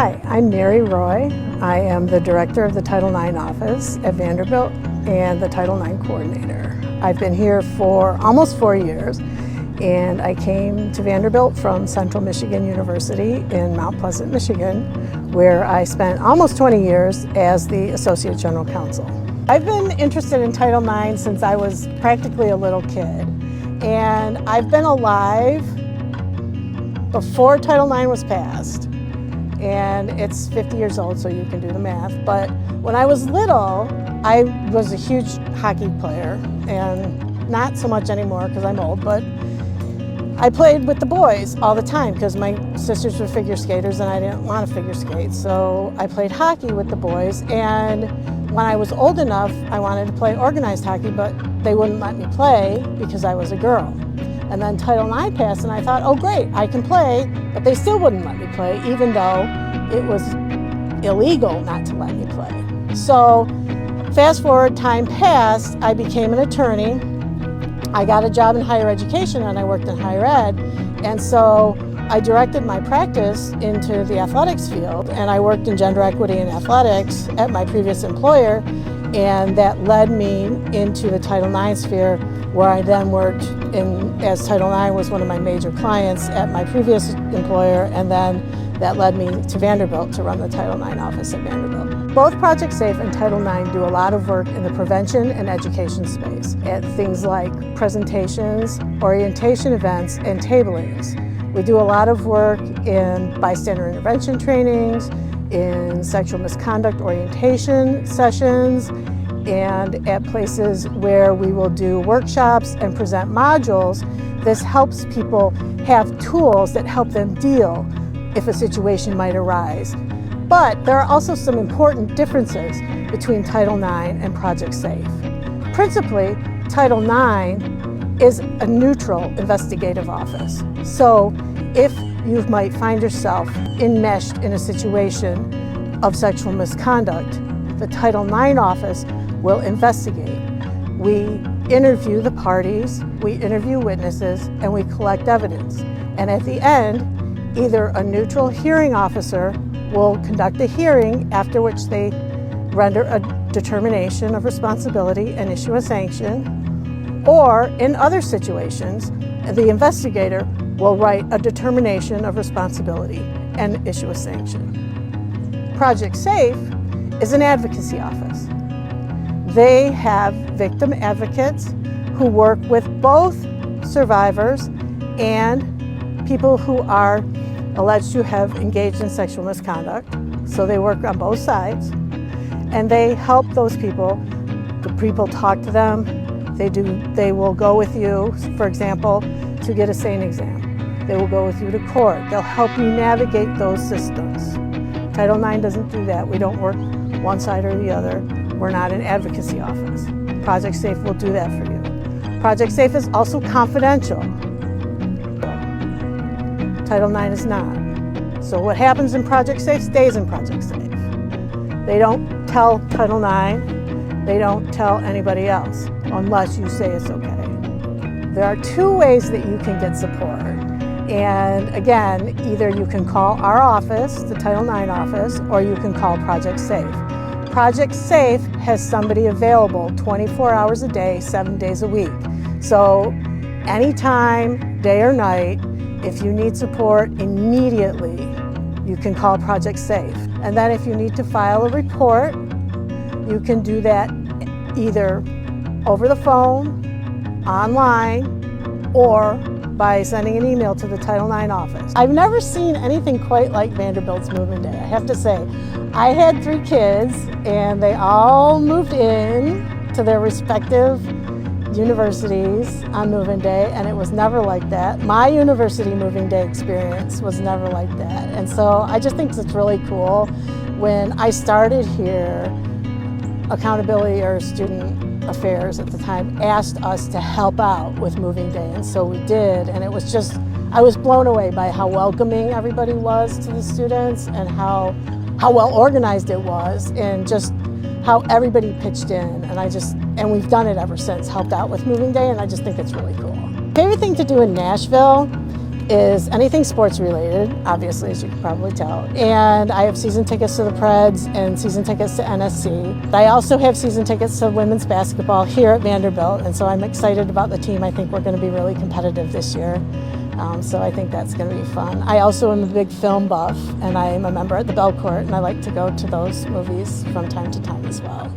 Hi, I'm Mary Roy. I am the director of the Title IX office at Vanderbilt and the Title IX coordinator. I've been here for almost 4 years, and I came to Vanderbilt from Central Michigan University in Mount Pleasant, Michigan, where I spent almost 20 years as the Associate General Counsel. I've been interested in Title IX since I was practically a little kid, and I've been alive before Title IX was passed. And it's 50 years old, so you can do the math. But when I was little, I was a huge hockey player, and not so much anymore because I'm old, but I played with the boys all the time because my sisters were figure skaters and I didn't want to figure skate. So I played hockey with the boys, and when I was old enough, I wanted to play organized hockey, but they wouldn't let me play because I was a girl. And then Title IX passed, and I thought, oh great, I can play, but they still wouldn't let me play, even though it was illegal not to let me play. So fast forward, time passed, I became an attorney. I got a job in higher education and I worked in higher ed. And so I directed my practice into the athletics field, and I worked in gender equity and athletics at my previous employer, and that led me into the Title IX sphere, where I then worked as Title IX was one of my major clients at my previous employer, and then that led me to Vanderbilt to run the Title IX office at Vanderbilt. Both Project SAFE and Title IX do a lot of work in the prevention and education space at things like presentations, orientation events, and tablings. We do a lot of work in bystander intervention trainings, in sexual misconduct orientation sessions, and at places where we will do workshops and present modules. This helps people have tools that help them deal if a situation might arise. But there are also some important differences between Title IX and Project SAFE. Principally, Title IX is a neutral investigative office. So if you might find yourself enmeshed in a situation of sexual misconduct, the Title IX office will investigate. We interview the parties, we interview witnesses, and we collect evidence. And at the end, either a neutral hearing officer will conduct a hearing, after which they render a determination of responsibility and issue a sanction, or in other situations, the investigator will write a determination of responsibility and issue a sanction. Project SAFE is an advocacy office. They have victim advocates who work with both survivors and people who are alleged to have engaged in sexual misconduct. So they work on both sides, and they help those people. The people talk to them. They will go with you, for example, to get a SANE exam. They will go with you to court. They'll help you navigate those systems. Title IX doesn't do that. We don't work one side or the other. We're not an advocacy office. Project SAFE will do that for you. Project SAFE is also confidential. Title IX is not. So what happens in Project SAFE stays in Project SAFE. They don't tell Title IX. They don't tell anybody else unless you say it's okay. There are two ways that you can get support. And again, either you can call our office, the Title IX office, or you can call Project SAFE. Project SAFE has somebody available 24 hours a day, 7 days a week. So anytime, day or night, if you need support immediately, you can call Project SAFE. And then if you need to file a report, you can do that either over the phone, online, or by sending an email to the Title IX office. I've never seen anything quite like Vanderbilt's Moving Day, I have to say. I had 3 kids, and they all moved in to their respective universities on Moving Day, and it was never like that. My university Moving Day experience was never like that. And so I just think it's really cool. When I started here, Accountability or Student Affairs at the time asked us to help out with Moving Day, and so we did, and it was just, I was blown away by how welcoming everybody was to the students and how well organized it was, and just how everybody pitched in, and we've done it ever since, helped out with Moving Day, and I just think it's really cool. Favorite thing to do in Nashville is anything sports related, obviously, as you can probably tell. And I have season tickets to the Preds and season tickets to NSC. I also have season tickets to women's basketball here at Vanderbilt, and so I'm excited about the team. I think we're going to be really competitive this year. So I think that's going to be fun. I also am a big film buff, and I am a member at the Belcourt, and I like to go to those movies from time to time as well.